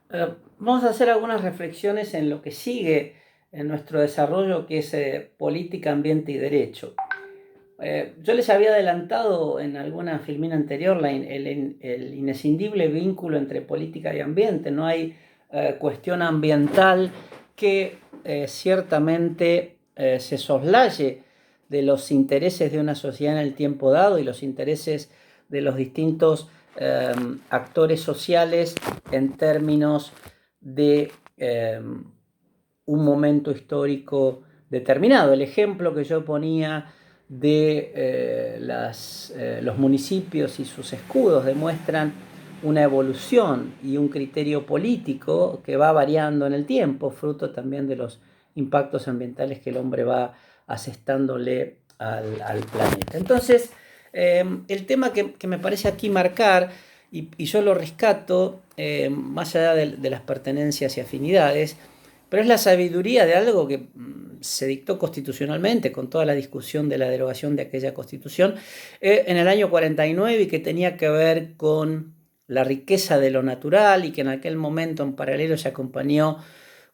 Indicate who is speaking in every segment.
Speaker 1: Vamos a hacer algunas reflexiones en lo que sigue en nuestro desarrollo, que es política, ambiente y derecho. Yo les había adelantado en alguna filmina anterior el inescindible vínculo entre política y ambiente. No hay cuestión ambiental que ciertamente se soslaye de los intereses de una sociedad en el tiempo dado y los intereses de los distintos actores sociales en términos de un momento histórico determinado. El ejemplo que yo ponía de los municipios y sus escudos demuestran una evolución y un criterio político que va variando en el tiempo, fruto también de los impactos ambientales que el hombre va asestándole al planeta. Entonces, el tema que me parece aquí marcar, y yo lo rescato, más allá de las pertenencias y afinidades, pero es la sabiduría de algo que se dictó constitucionalmente con toda la discusión de la derogación de aquella constitución en el año 49 y que tenía que ver con la riqueza de lo natural y que en aquel momento en paralelo se acompañó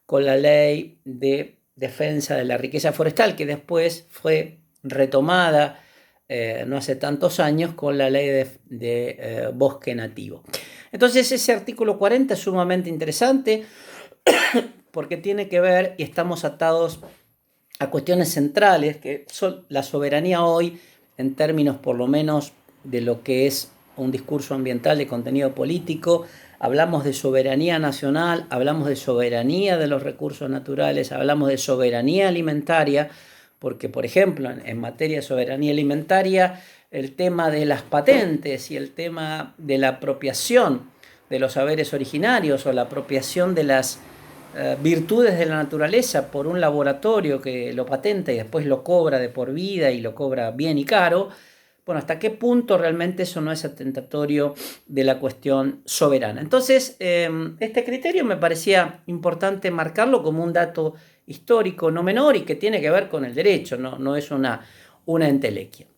Speaker 1: con la ley de defensa de la riqueza forestal, que después fue retomada no hace tantos años con la ley de bosque nativo. Entonces ese artículo 40 es sumamente interesante porque tiene que ver y estamos atados a cuestiones centrales que son la soberanía hoy en términos por lo menos de lo que es un discurso ambiental de contenido político. Hablamos de soberanía nacional, hablamos de soberanía de los recursos naturales, hablamos de soberanía alimentaria, porque por ejemplo en materia de soberanía alimentaria el tema de las patentes y el tema de la apropiación de los saberes originarios o la apropiación de las virtudes de la naturaleza por un laboratorio que lo patenta y después lo cobra de por vida y lo cobra bien y caro. Bueno, ¿hasta qué punto realmente eso no es atentatorio de la cuestión soberana? Entonces, este criterio me parecía importante marcarlo como un dato histórico no menor y que tiene que ver con el derecho, no es una entelequia.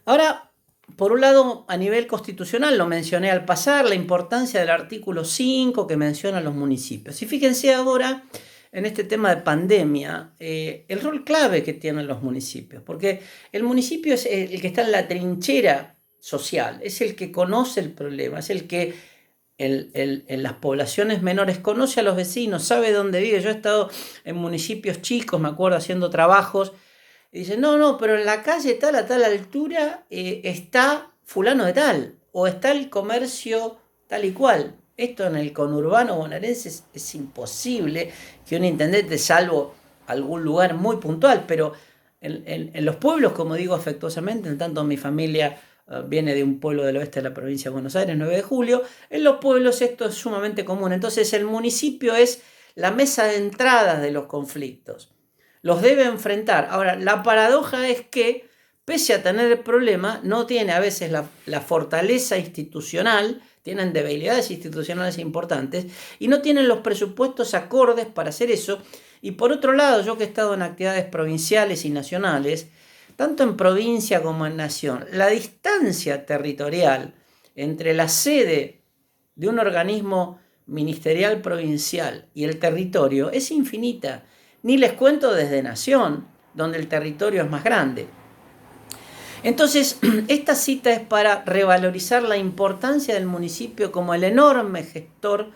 Speaker 1: Ahora, por un lado, a nivel constitucional, lo mencioné al pasar, la importancia del artículo 5 que menciona los municipios. Y fíjense ahora, en este tema de pandemia, el rol clave que tienen los municipios, porque el municipio es el que está en la trinchera social, es el que conoce el problema, es el que en las poblaciones menores conoce a los vecinos, sabe dónde vive. Yo he estado en municipios chicos, me acuerdo, haciendo trabajos, y dice, no, pero en la calle tal a tal altura está fulano de tal, o está el comercio tal y cual. Esto en el conurbano bonaerense es imposible que un intendente, salvo algún lugar muy puntual, pero en los pueblos, como digo afectuosamente, en tanto mi familia viene de un pueblo del oeste de la provincia de Buenos Aires, 9 de julio, en los pueblos esto es sumamente común. Entonces el municipio es la mesa de entradas de los conflictos. Los debe enfrentar. Ahora, la paradoja es que, pese a tener el problema, no tiene a veces la fortaleza institucional, tienen debilidades institucionales importantes y no tienen los presupuestos acordes para hacer eso. Y por otro lado, yo que he estado en actividades provinciales y nacionales, tanto en provincia como en nación, la distancia territorial entre la sede de un organismo ministerial provincial y el territorio es infinita. Ni les cuento desde nación, donde el territorio es más grande. Entonces, esta cita es para revalorizar la importancia del municipio como el enorme gestor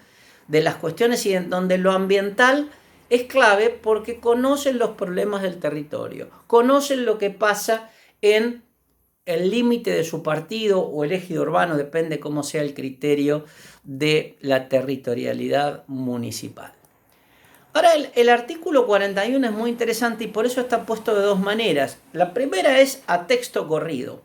Speaker 1: de las cuestiones y en donde lo ambiental es clave porque conocen los problemas del territorio, conocen lo que pasa en el límite de su partido o el ejido urbano, depende cómo sea el criterio de la territorialidad municipal. Ahora, el artículo 41 es muy interesante y por eso está puesto de dos maneras. La primera es a texto corrido.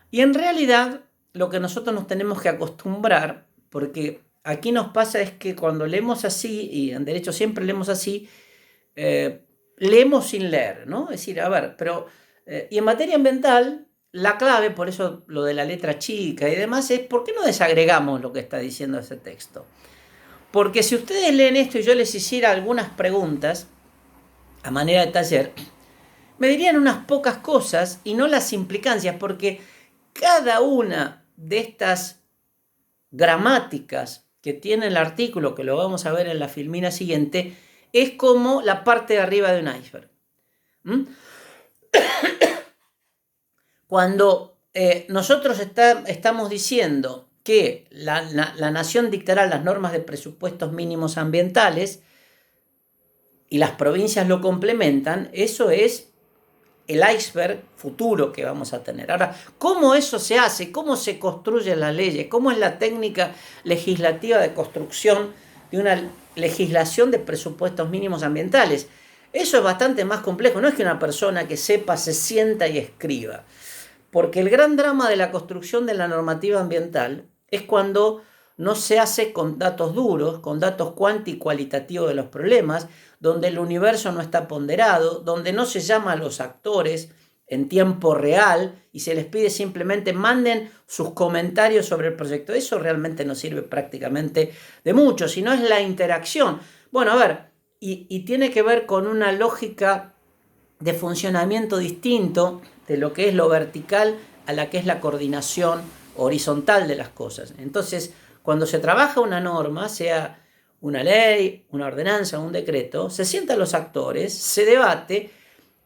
Speaker 1: Y en realidad lo que nosotros nos tenemos que acostumbrar, porque aquí nos pasa es que cuando leemos así, y en derecho siempre leemos así, leemos sin leer, ¿no? Es decir, a ver, pero... y en materia ambiental, la clave, por eso lo de la letra chica y demás, es ¿por qué no desagregamos lo que está diciendo ese texto? Porque si ustedes leen esto y yo les hiciera algunas preguntas a manera de taller, me dirían unas pocas cosas y no las implicancias, porque cada una de estas gramáticas que tiene el artículo, que lo vamos a ver en la filmina siguiente, es como la parte de arriba de un iceberg. Cuando nosotros estamos diciendo que la nación dictará las normas de presupuestos mínimos ambientales y las provincias lo complementan, eso es el iceberg futuro que vamos a tener. Ahora, ¿cómo eso se hace? ¿Cómo se construyen las leyes? ¿Cómo es la técnica legislativa de construcción de una legislación de presupuestos mínimos ambientales? Eso es bastante más complejo. No es que una persona que sepa se sienta y escriba. Porque el gran drama de la construcción de la normativa ambiental es cuando no se hace con datos duros, con datos cuanti y cualitativos de los problemas, donde el universo no está ponderado, donde no se llama a los actores en tiempo real y se les pide simplemente manden sus comentarios sobre el proyecto. Eso realmente no sirve prácticamente de mucho, sino es la interacción. Bueno, a ver, y tiene que ver con una lógica de funcionamiento distinto de lo que es lo vertical a la que es la coordinación horizontal de las cosas. Entonces, cuando se trabaja una norma, sea una ley, una ordenanza, un decreto, se sientan los actores, se debate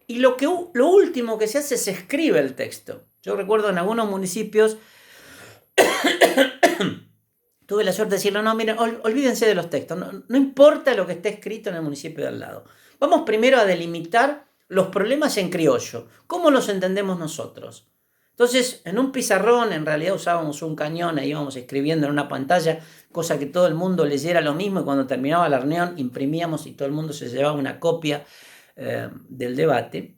Speaker 1: y lo último que se hace es escribe el texto. Yo recuerdo en algunos municipios tuve la suerte de decirle, no, miren, olvídense de los textos, no importa lo que esté escrito en el municipio de al lado. Vamos primero a delimitar los problemas en criollo. ¿Cómo los entendemos nosotros? Entonces, en un pizarrón, en realidad usábamos un cañón e íbamos escribiendo en una pantalla, cosa que todo el mundo leyera lo mismo, y cuando terminaba la reunión imprimíamos y todo el mundo se llevaba una copia del debate.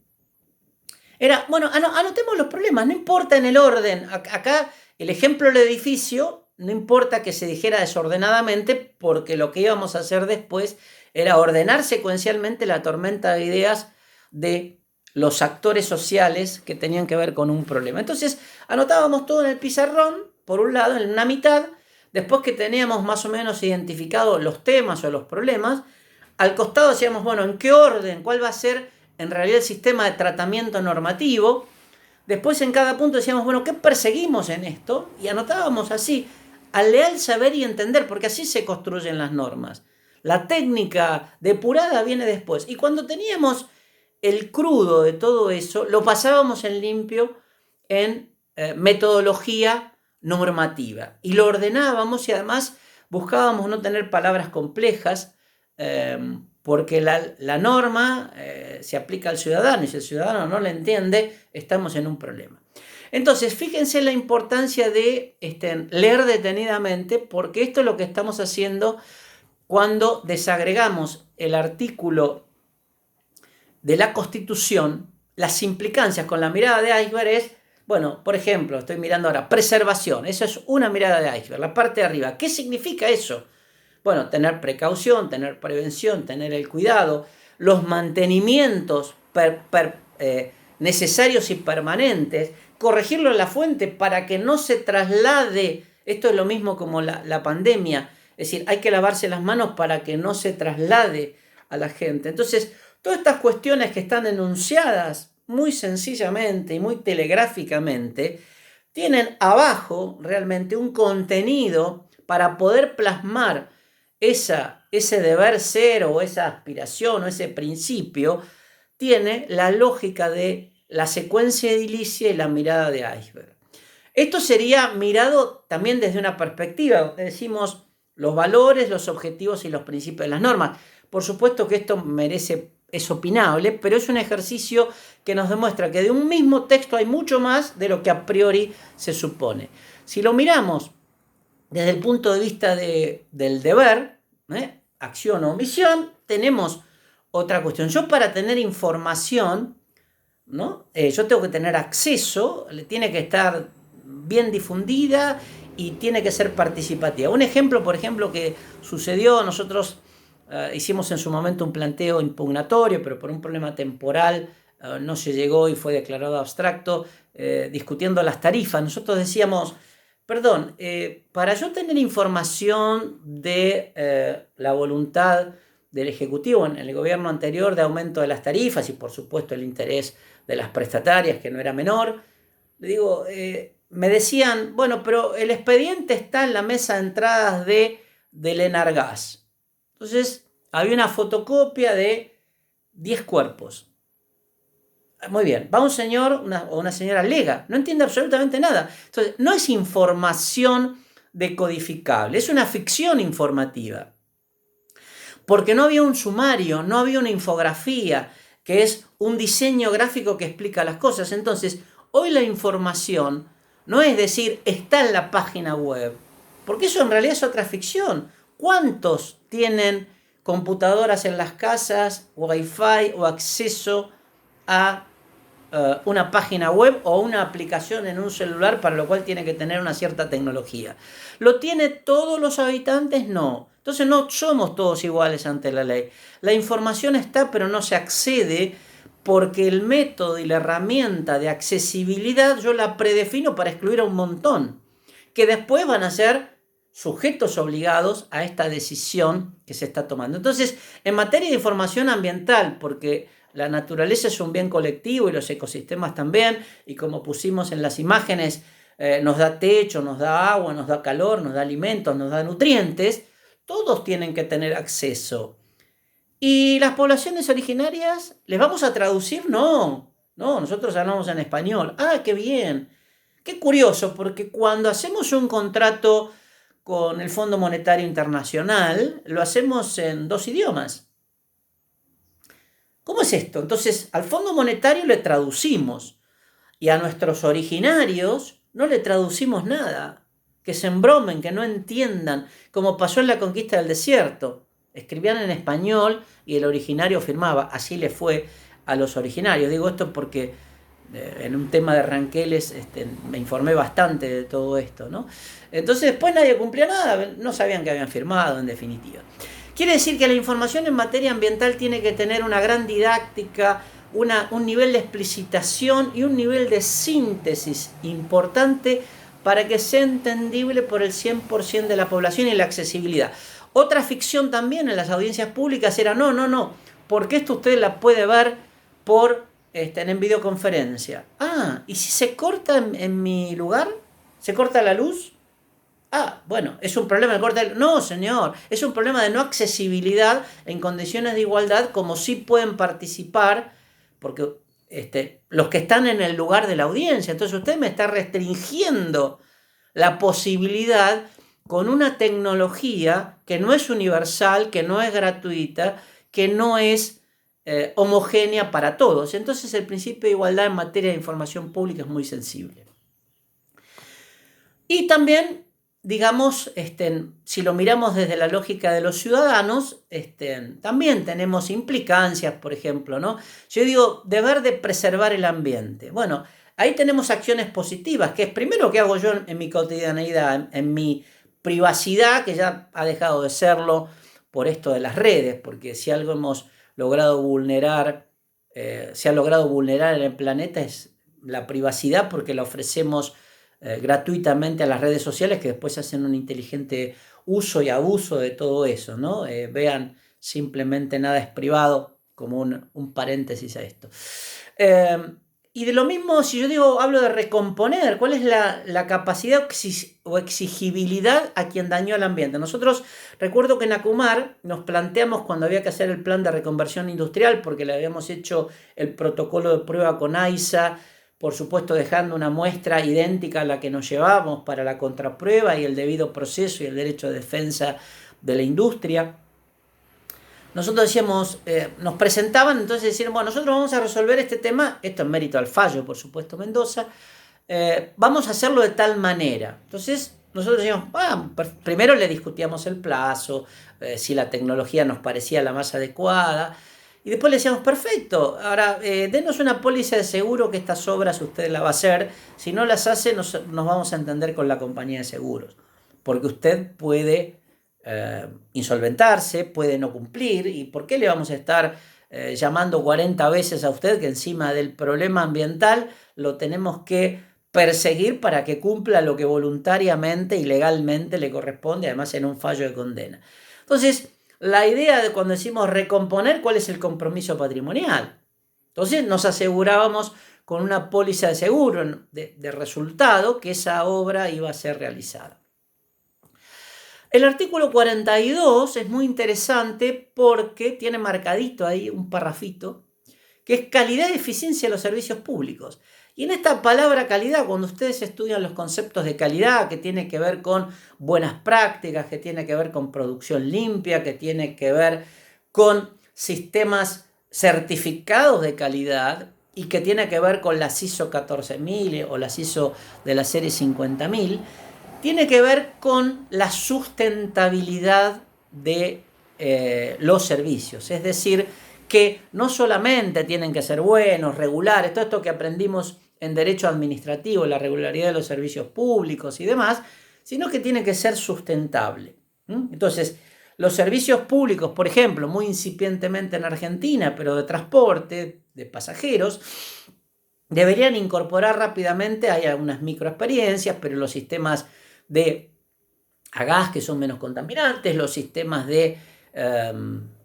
Speaker 1: Era, bueno, anotemos los problemas, no importa en el orden. Acá el ejemplo del edificio, no importa que se dijera desordenadamente, porque lo que íbamos a hacer después era ordenar secuencialmente la tormenta de ideas de los actores sociales que tenían que ver con un problema. Entonces anotábamos todo en el pizarrón, por un lado, en una mitad, después que teníamos más o menos identificados los temas o los problemas, al costado decíamos, bueno, ¿en qué orden? ¿Cuál va a ser en realidad el sistema de tratamiento normativo? Después en cada punto decíamos, bueno, ¿qué perseguimos en esto? Y anotábamos así, al leal saber y entender, porque así se construyen las normas. La técnica depurada viene después. Y cuando teníamos el crudo de todo eso, lo pasábamos en limpio en metodología normativa. Y lo ordenábamos y además buscábamos no tener palabras complejas, porque la norma se aplica al ciudadano y si el ciudadano no la entiende, estamos en un problema. Entonces, fíjense la importancia de leer detenidamente, porque esto es lo que estamos haciendo cuando desagregamos el artículo de la Constitución. Las implicancias con la mirada de iceberg es, bueno, por ejemplo, estoy mirando ahora, preservación, eso es una mirada de iceberg, la parte de arriba. ¿Qué significa eso? Bueno, tener precaución, tener prevención, tener el cuidado, los mantenimientos necesarios y permanentes, corregirlo en la fuente para que no se traslade. Esto es lo mismo como la pandemia, es decir, hay que lavarse las manos para que no se traslade a la gente. Entonces, todas estas cuestiones que están enunciadas muy sencillamente y muy telegráficamente, tienen abajo realmente un contenido para poder plasmar ese deber ser o esa aspiración o ese principio, tiene la lógica de la secuencia edilicia y la mirada de iceberg. Esto sería mirado también desde una perspectiva, donde decimos los valores, los objetivos y los principios de las normas. Por supuesto que esto es opinable, pero es un ejercicio que nos demuestra que de un mismo texto hay mucho más de lo que a priori se supone. Si lo miramos desde el punto de vista del deber, acción o omisión, tenemos otra cuestión. Yo para tener información, ¿no? Yo tengo que tener acceso, tiene que estar bien difundida y tiene que ser participativa. Un ejemplo, por ejemplo, que sucedió, nosotros hicimos en su momento un planteo impugnatorio, pero por un problema temporal no se llegó y fue declarado abstracto, discutiendo las tarifas. Nosotros decíamos, perdón, para yo tener información de la voluntad del Ejecutivo en el gobierno anterior de aumento de las tarifas y por supuesto el interés de las prestatarias, que no era menor, le digo, me decían, bueno, pero el expediente está en la mesa de entradas de del Enargás. Entonces, había una fotocopia de 10 cuerpos. Muy bien, va un señor o una señora lega, no entiende absolutamente nada. Entonces, no es información decodificable, es una ficción informativa. Porque no había un sumario, no había una infografía, que es un diseño gráfico que explica las cosas. Entonces, hoy la información no es decir, está en la página web, porque eso en realidad es otra ficción. ¿Cuántos tienen computadoras en las casas, Wi-Fi o acceso a una página web o una aplicación en un celular, para lo cual tiene que tener una cierta tecnología? ¿Lo tiene todos los habitantes? No. Entonces no somos todos iguales ante la ley. La información está, pero no se accede, porque el método y la herramienta de accesibilidad yo la predefino para excluir a un montón, que después van a ser sujetos obligados a esta decisión que se está tomando. Entonces, en materia de información ambiental, porque la naturaleza es un bien colectivo y los ecosistemas también, y como pusimos en las imágenes, nos da techo, nos da agua, nos da calor, nos da alimentos, nos da nutrientes, todos tienen que tener acceso. ¿Y las poblaciones originarias les vamos a traducir? No, nosotros hablamos en español. Ah, qué bien. Qué curioso, porque cuando hacemos un contrato con el Fondo Monetario Internacional, lo hacemos en 2 idiomas. ¿Cómo es esto? Entonces, al Fondo Monetario le traducimos y a nuestros originarios no le traducimos nada. Que se embromen, que no entiendan, como pasó en la conquista del desierto. Escribían en español y el originario firmaba. Así le fue a los originarios. Digo esto porque en un tema de ranqueles me informé bastante de todo esto, ¿no? Entonces después nadie cumplía nada, no sabían que habían firmado, en definitiva. Quiere decir que la información en materia ambiental tiene que tener una gran didáctica, un nivel de explicitación y un nivel de síntesis importante para que sea entendible por el 100% de la población, y la accesibilidad. Otra ficción también en las audiencias públicas era no, porque esto usted la puede ver en videoconferencia. Ah, ¿y si se corta en mi lugar? ¿Se corta la luz? Ah, bueno, es un problema de corte. No, señor, es un problema de no accesibilidad en condiciones de igualdad, como sí pueden participar, porque los que están en el lugar de la audiencia. Entonces usted me está restringiendo la posibilidad con una tecnología que no es universal, que no es gratuita, que no es homogénea para todos. Entonces el principio de igualdad en materia de información pública es muy sensible. Y también, digamos, si lo miramos desde la lógica de los ciudadanos, también tenemos implicancias, por ejemplo, ¿no? Yo digo, deber de preservar el ambiente. Bueno, ahí tenemos acciones positivas, que es primero que hago yo en mi cotidianeidad, en mi privacidad, que ya ha dejado de serlo por esto de las redes, porque si algo hemos logrado vulnerar, se ha logrado vulnerar en el planeta, es la privacidad, porque la ofrecemos gratuitamente a las redes sociales, que después hacen un inteligente uso y abuso de todo eso, ¿no? Vean, simplemente nada es privado, como un paréntesis a esto. Y de lo mismo, si yo hablo de recomponer, ¿cuál es la capacidad o exigibilidad a quien dañó al ambiente? Nosotros, recuerdo que en Acumar nos planteamos, cuando había que hacer el plan de reconversión industrial, porque le habíamos hecho el protocolo de prueba con AISA, por supuesto dejando una muestra idéntica a la que nos llevamos para la contraprueba y el debido proceso y el derecho de defensa de la industria. Nosotros decíamos, nos presentaban, entonces decían, bueno, nosotros vamos a resolver este tema, esto en mérito al fallo, por supuesto, Mendoza, vamos a hacerlo de tal manera. Entonces nosotros decíamos, primero le discutíamos el plazo, si la tecnología nos parecía la más adecuada, y después le decíamos, perfecto, ahora denos una póliza de seguro que estas obras usted la va a hacer, si no las hace nos vamos a entender con la compañía de seguros, porque usted puede insolventarse, puede no cumplir, y ¿por qué le vamos a estar llamando 40 veces a usted, que encima del problema ambiental lo tenemos que perseguir para que cumpla lo que voluntariamente y legalmente le corresponde, además en un fallo de condena? Entonces, la idea de cuando decimos recomponer, ¿cuál es el compromiso patrimonial? Entonces nos asegurábamos con una póliza de seguro de resultado que esa obra iba a ser realizada. El artículo 42 es muy interesante porque tiene marcadito ahí un parrafito que es calidad y eficiencia de los servicios públicos. Y en esta palabra calidad, cuando ustedes estudian los conceptos de calidad, que tiene que ver con buenas prácticas, que tiene que ver con producción limpia, que tiene que ver con sistemas certificados de calidad y que tiene que ver con las ISO 14000 o las ISO de la serie 50000, tiene que ver con la sustentabilidad de los servicios. Es decir, que no solamente tienen que ser buenos, regulares, todo esto que aprendimos en derecho administrativo, la regularidad de los servicios públicos y demás, sino que tiene que ser sustentable. Entonces, los servicios públicos, por ejemplo, muy incipientemente en Argentina, pero de transporte, de pasajeros, deberían incorporar rápidamente, hay algunas microexperiencias, pero los sistemas de a gas que son menos contaminantes, los sistemas de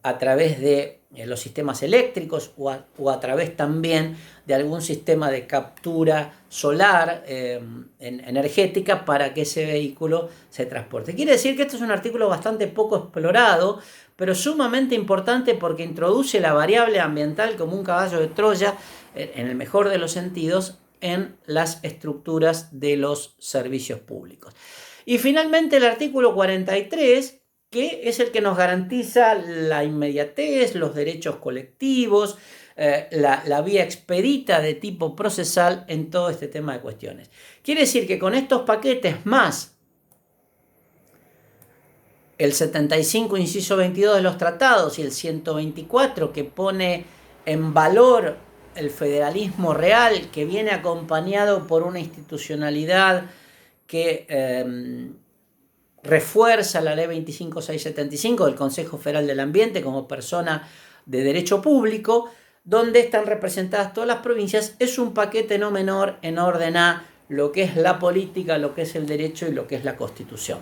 Speaker 1: a través de los sistemas eléctricos o a través también de algún sistema de captura solar energética para que ese vehículo se transporte. Quiere decir que este es un artículo bastante poco explorado, pero sumamente importante porque introduce la variable ambiental como un caballo de Troya, en el mejor de los sentidos, en las estructuras de los servicios públicos. Y finalmente el artículo 43, que es el que nos garantiza la inmediatez, los derechos colectivos, la vía expedita de tipo procesal en todo este tema de cuestiones. Quiere decir que con estos paquetes más el 75, inciso 22 de los tratados y el 124 que pone en valor el federalismo real, que viene acompañado por una institucionalidad que refuerza la ley 25675 del Consejo Federal del Ambiente como persona de derecho público, donde están representadas todas las provincias, es un paquete no menor en orden a lo que es la política, lo que es el derecho y lo que es la Constitución.